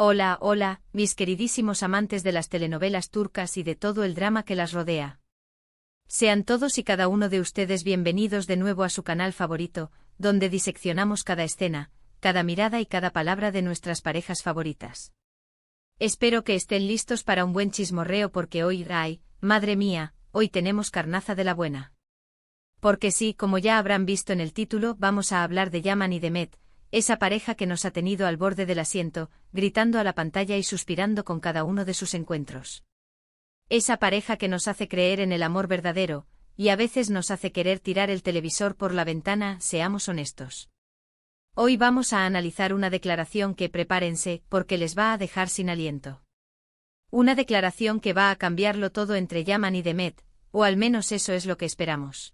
Hola, hola, mis queridísimos amantes de las telenovelas turcas y de todo el drama que las rodea. Sean todos y cada uno de ustedes bienvenidos de nuevo a su canal favorito, donde diseccionamos cada escena, cada mirada y cada palabra de nuestras parejas favoritas. Espero que estén listos para un buen chismorreo porque hoy, madre mía, hoy tenemos carnaza de la buena. Porque sí, como ya habrán visto en el título, vamos a hablar de Yaman y Demet, esa pareja que nos ha tenido al borde del asiento, gritando a la pantalla y suspirando con cada uno de sus encuentros. Esa pareja que nos hace creer en el amor verdadero, y a veces nos hace querer tirar el televisor por la ventana, seamos honestos. Hoy vamos a analizar una declaración que prepárense, porque les va a dejar sin aliento. Una declaración que va a cambiarlo todo entre Yaman y Demet, o al menos eso es lo que esperamos.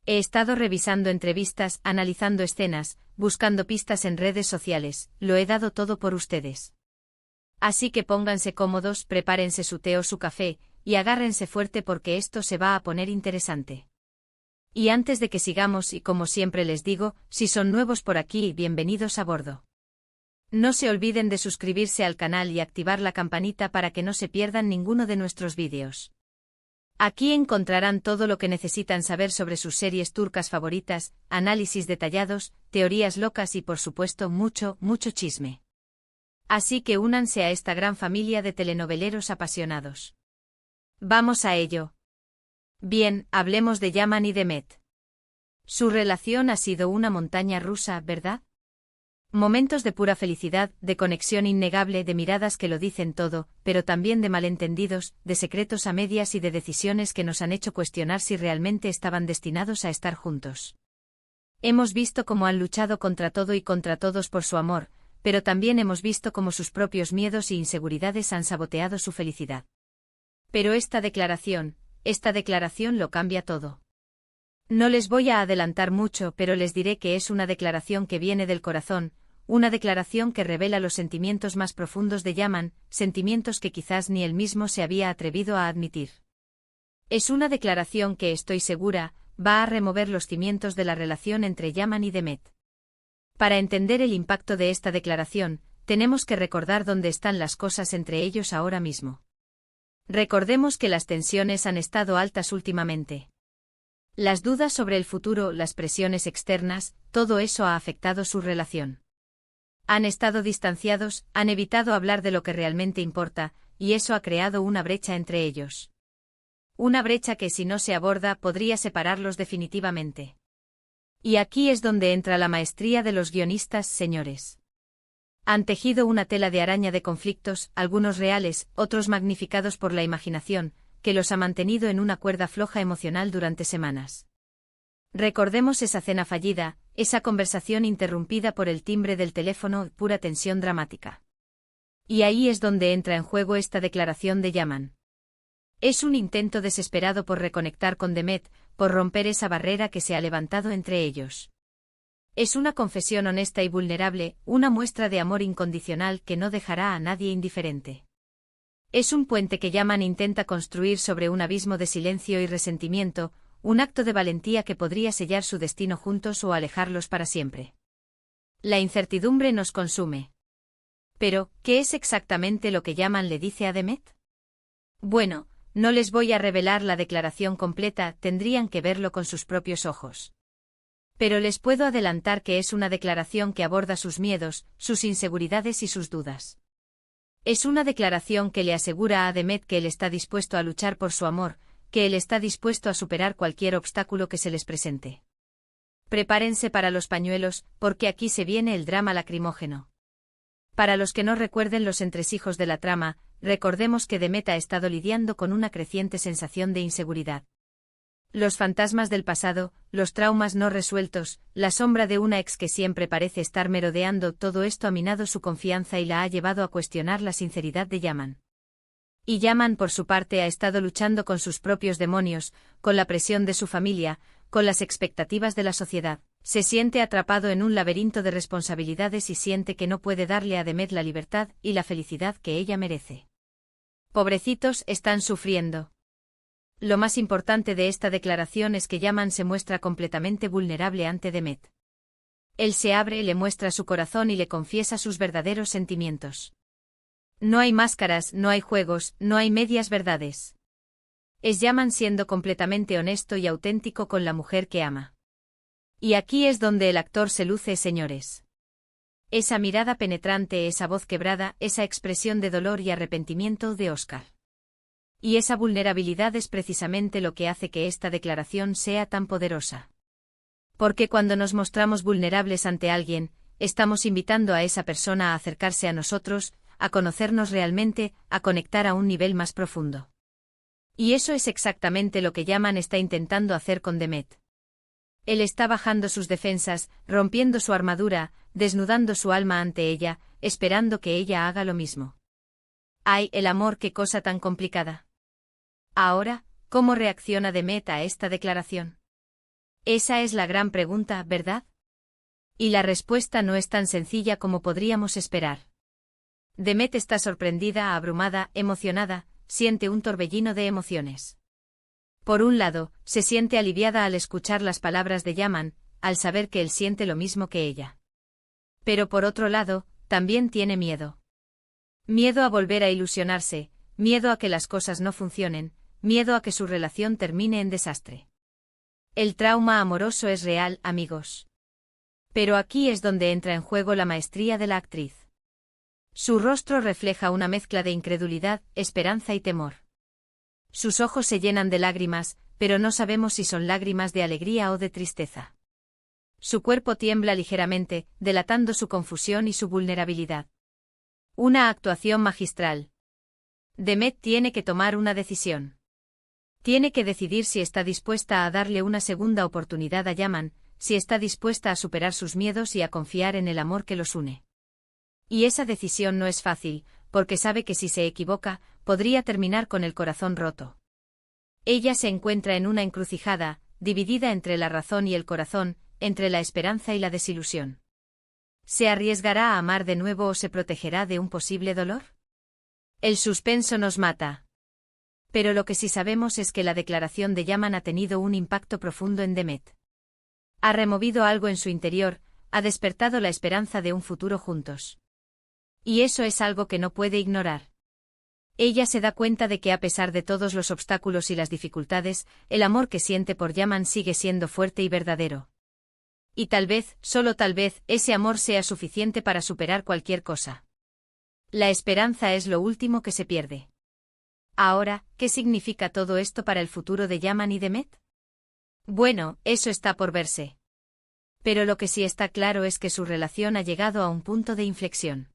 He estado revisando entrevistas, analizando escenas, buscando pistas en redes sociales, lo he dado todo por ustedes. Así que pónganse cómodos, prepárense su té o su café, y agárrense fuerte porque esto se va a poner interesante. Y antes de que sigamos y como siempre les digo, si son nuevos por aquí, bienvenidos a bordo. No se olviden de suscribirse al canal y activar la campanita para que no se pierdan ninguno de nuestros vídeos. Aquí encontrarán todo lo que necesitan saber sobre sus series turcas favoritas, análisis detallados, teorías locas y por supuesto mucho, mucho chisme. Así que únanse a esta gran familia de telenoveleros apasionados. Vamos a ello. Bien, hablemos de Yaman y Demet. Su relación ha sido una montaña rusa, ¿verdad? Momentos de pura felicidad, de conexión innegable, de miradas que lo dicen todo, pero también de malentendidos, de secretos a medias y de decisiones que nos han hecho cuestionar si realmente estaban destinados a estar juntos. Hemos visto cómo han luchado contra todo y contra todos por su amor, pero también hemos visto cómo sus propios miedos e inseguridades han saboteado su felicidad. Pero esta declaración lo cambia todo. No les voy a adelantar mucho, pero les diré que es una declaración que viene del corazón, una declaración que revela los sentimientos más profundos de Yaman, sentimientos que quizás ni él mismo se había atrevido a admitir. Es una declaración que, estoy segura, va a remover los cimientos de la relación entre Yaman y Demet. Para entender el impacto de esta declaración, tenemos que recordar dónde están las cosas entre ellos ahora mismo. Recordemos que las tensiones han estado altas últimamente. Las dudas sobre el futuro, las presiones externas, todo eso ha afectado su relación. Han estado distanciados, han evitado hablar de lo que realmente importa, y eso ha creado una brecha entre ellos. Una brecha que si no se aborda podría separarlos definitivamente. Y aquí es donde entra la maestría de los guionistas, señores. Han tejido una tela de araña de conflictos, algunos reales, otros magnificados por la imaginación, que los ha mantenido en una cuerda floja emocional durante semanas. Recordemos esa cena fallida, esa conversación interrumpida por el timbre del teléfono, pura tensión dramática. Y ahí es donde entra en juego esta declaración de Yaman. Es un intento desesperado por reconectar con Demet, por romper esa barrera que se ha levantado entre ellos. Es una confesión honesta y vulnerable, una muestra de amor incondicional que no dejará a nadie indiferente. Es un puente que Yaman intenta construir sobre un abismo de silencio y resentimiento, un acto de valentía que podría sellar su destino juntos o alejarlos para siempre. La incertidumbre nos consume. Pero, ¿qué es exactamente lo que Yaman le dice a Demet? Bueno, no les voy a revelar la declaración completa, tendrían que verlo con sus propios ojos. Pero les puedo adelantar que es una declaración que aborda sus miedos, sus inseguridades y sus dudas. Es una declaración que le asegura a Demet que él está dispuesto a luchar por su amor, que él está dispuesto a superar cualquier obstáculo que se les presente. Prepárense para los pañuelos, porque aquí se viene el drama lacrimógeno. Para los que no recuerden los entresijos de la trama, recordemos que Demet ha estado lidiando con una creciente sensación de inseguridad. Los fantasmas del pasado, los traumas no resueltos, la sombra de una ex que siempre parece estar merodeando, todo esto ha minado su confianza y la ha llevado a cuestionar la sinceridad de Yaman. Y Yaman por su parte ha estado luchando con sus propios demonios, con la presión de su familia, con las expectativas de la sociedad. Se siente atrapado en un laberinto de responsabilidades y siente que no puede darle a Demet la libertad y la felicidad que ella merece. Pobrecitos, están sufriendo. Lo más importante de esta declaración es que Yaman se muestra completamente vulnerable ante Demet. Él se abre, le muestra su corazón y le confiesa sus verdaderos sentimientos. No hay máscaras, no hay juegos, no hay medias verdades. Es Yaman siendo completamente honesto y auténtico con la mujer que ama. Y aquí es donde el actor se luce, señores. Esa mirada penetrante, esa voz quebrada, esa expresión de dolor y arrepentimiento de Oscar. Y esa vulnerabilidad es precisamente lo que hace que esta declaración sea tan poderosa. Porque cuando nos mostramos vulnerables ante alguien, estamos invitando a esa persona a acercarse a nosotros, a conocernos realmente, a conectar a un nivel más profundo. Y eso es exactamente lo que Yaman está intentando hacer con Demet. Él está bajando sus defensas, rompiendo su armadura, desnudando su alma ante ella, esperando que ella haga lo mismo. ¡Ay, el amor, qué cosa tan complicada! Ahora, ¿cómo reacciona Demet a esta declaración? Esa es la gran pregunta, ¿verdad? Y la respuesta no es tan sencilla como podríamos esperar. Demet está sorprendida, abrumada, emocionada, siente un torbellino de emociones. Por un lado, se siente aliviada al escuchar las palabras de Yaman, al saber que él siente lo mismo que ella. Pero por otro lado, también tiene miedo. Miedo a volver a ilusionarse, miedo a que las cosas no funcionen, miedo a que su relación termine en desastre. El trauma amoroso es real, amigos. Pero aquí es donde entra en juego la maestría de la actriz. Su rostro refleja una mezcla de incredulidad, esperanza y temor. Sus ojos se llenan de lágrimas, pero no sabemos si son lágrimas de alegría o de tristeza. Su cuerpo tiembla ligeramente, delatando su confusión y su vulnerabilidad. Una actuación magistral. Demet tiene que tomar una decisión. Tiene que decidir si está dispuesta a darle una segunda oportunidad a Yaman, si está dispuesta a superar sus miedos y a confiar en el amor que los une. Y esa decisión no es fácil, porque sabe que si se equivoca, podría terminar con el corazón roto. Ella se encuentra en una encrucijada, dividida entre la razón y el corazón, entre la esperanza y la desilusión. ¿Se arriesgará a amar de nuevo o se protegerá de un posible dolor? El suspenso nos mata. Pero lo que sí sabemos es que la declaración de Yaman ha tenido un impacto profundo en Demet. Ha removido algo en su interior, ha despertado la esperanza de un futuro juntos. Y eso es algo que no puede ignorar. Ella se da cuenta de que a pesar de todos los obstáculos y las dificultades, el amor que siente por Yaman sigue siendo fuerte y verdadero. Y tal vez, solo tal vez, ese amor sea suficiente para superar cualquier cosa. La esperanza es lo último que se pierde. Ahora, ¿qué significa todo esto para el futuro de Yaman y Demet? Bueno, eso está por verse. Pero lo que sí está claro es que su relación ha llegado a un punto de inflexión.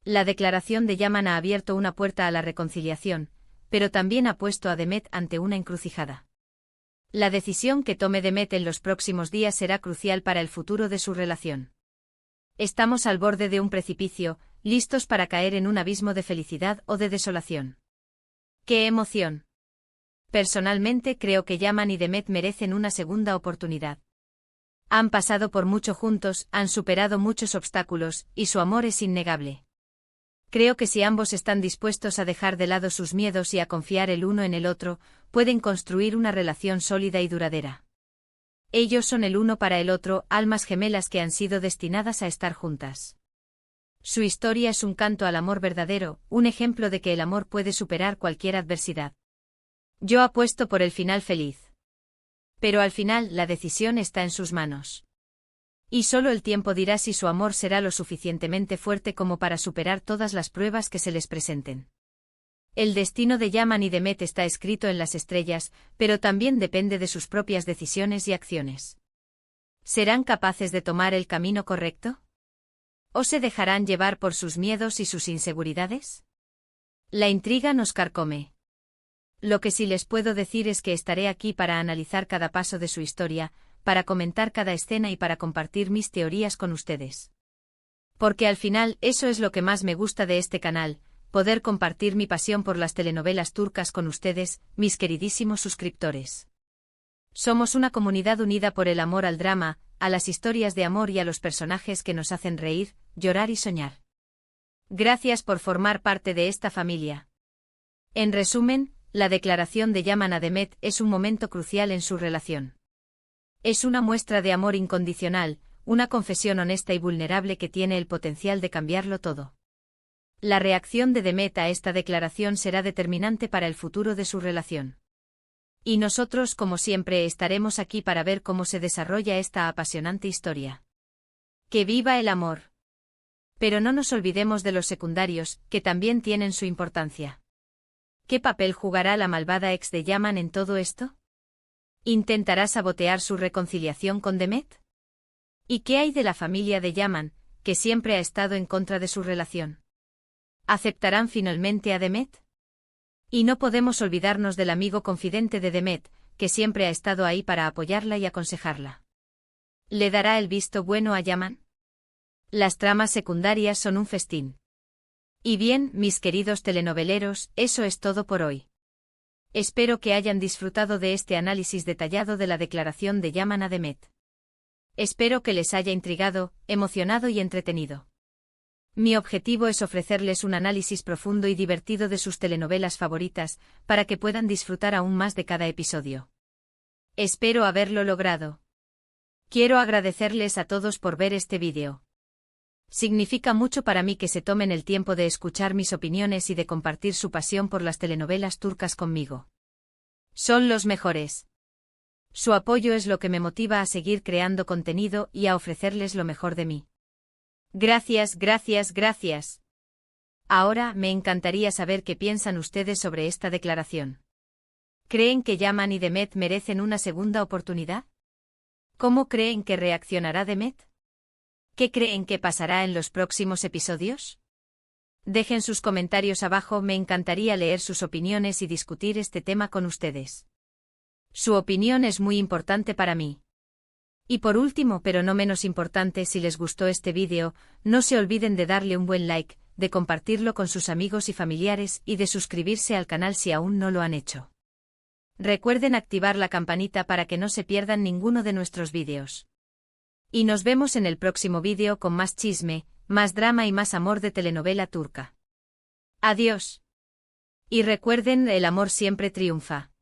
La declaración de Yaman ha abierto una puerta a la reconciliación, pero también ha puesto a Demet ante una encrucijada. La decisión que tome Demet en los próximos días será crucial para el futuro de su relación. Estamos al borde de un precipicio, listos para caer en un abismo de felicidad o de desolación. ¡Qué emoción! Personalmente creo que Yaman y Demet merecen una segunda oportunidad. Han pasado por mucho juntos, han superado muchos obstáculos, y su amor es innegable. Creo que si ambos están dispuestos a dejar de lado sus miedos y a confiar el uno en el otro, pueden construir una relación sólida y duradera. Ellos son el uno para el otro, almas gemelas que han sido destinadas a estar juntas. Su historia es un canto al amor verdadero, un ejemplo de que el amor puede superar cualquier adversidad. Yo apuesto por el final feliz. Pero al final la decisión está en sus manos. Y solo el tiempo dirá si su amor será lo suficientemente fuerte como para superar todas las pruebas que se les presenten. El destino de Yaman y Demet está escrito en las estrellas, pero también depende de sus propias decisiones y acciones. ¿Serán capaces de tomar el camino correcto? ¿O se dejarán llevar por sus miedos y sus inseguridades? La intriga nos carcome. Lo que sí les puedo decir es que estaré aquí para analizar cada paso de su historia, para comentar cada escena y para compartir mis teorías con ustedes. Porque al final eso es lo que más me gusta de este canal, poder compartir mi pasión por las telenovelas turcas con ustedes, mis queridísimos suscriptores. Somos una comunidad unida por el amor al drama, a las historias de amor y a los personajes que nos hacen reír, llorar y soñar. Gracias por formar parte de esta familia. En resumen, la declaración de Yaman a Demet es un momento crucial en su relación. Es una muestra de amor incondicional, una confesión honesta y vulnerable que tiene el potencial de cambiarlo todo. La reacción de Demet a esta declaración será determinante para el futuro de su relación. Y nosotros, como siempre, estaremos aquí para ver cómo se desarrolla esta apasionante historia. ¡Que viva el amor! Pero no nos olvidemos de los secundarios, que también tienen su importancia. ¿Qué papel jugará la malvada ex de Yaman en todo esto? ¿Intentará sabotear su reconciliación con Demet? ¿Y qué hay de la familia de Yaman, que siempre ha estado en contra de su relación? ¿Aceptarán finalmente a Demet? Y no podemos olvidarnos del amigo confidente de Demet, que siempre ha estado ahí para apoyarla y aconsejarla. ¿Le dará el visto bueno a Yaman? Las tramas secundarias son un festín. Y bien, mis queridos telenoveleros, eso es todo por hoy. Espero que hayan disfrutado de este análisis detallado de la declaración de Yaman a Demet. Espero que les haya intrigado, emocionado y entretenido. Mi objetivo es ofrecerles un análisis profundo y divertido de sus telenovelas favoritas, para que puedan disfrutar aún más de cada episodio. Espero haberlo logrado. Quiero agradecerles a todos por ver este vídeo. Significa mucho para mí que se tomen el tiempo de escuchar mis opiniones y de compartir su pasión por las telenovelas turcas conmigo. Son los mejores. Su apoyo es lo que me motiva a seguir creando contenido y a ofrecerles lo mejor de mí. Gracias, gracias, gracias. Ahora me encantaría saber qué piensan ustedes sobre esta declaración. ¿Creen que Yaman y Demet merecen una segunda oportunidad? ¿Cómo creen que reaccionará Demet? ¿Qué creen que pasará en los próximos episodios? Dejen sus comentarios abajo, me encantaría leer sus opiniones y discutir este tema con ustedes. Su opinión es muy importante para mí. Y por último, pero no menos importante, si les gustó este vídeo, no se olviden de darle un buen like, de compartirlo con sus amigos y familiares y de suscribirse al canal si aún no lo han hecho. Recuerden activar la campanita para que no se pierdan ninguno de nuestros vídeos. Y nos vemos en el próximo vídeo con más chisme, más drama y más amor de telenovela turca. Adiós. Y recuerden, el amor siempre triunfa.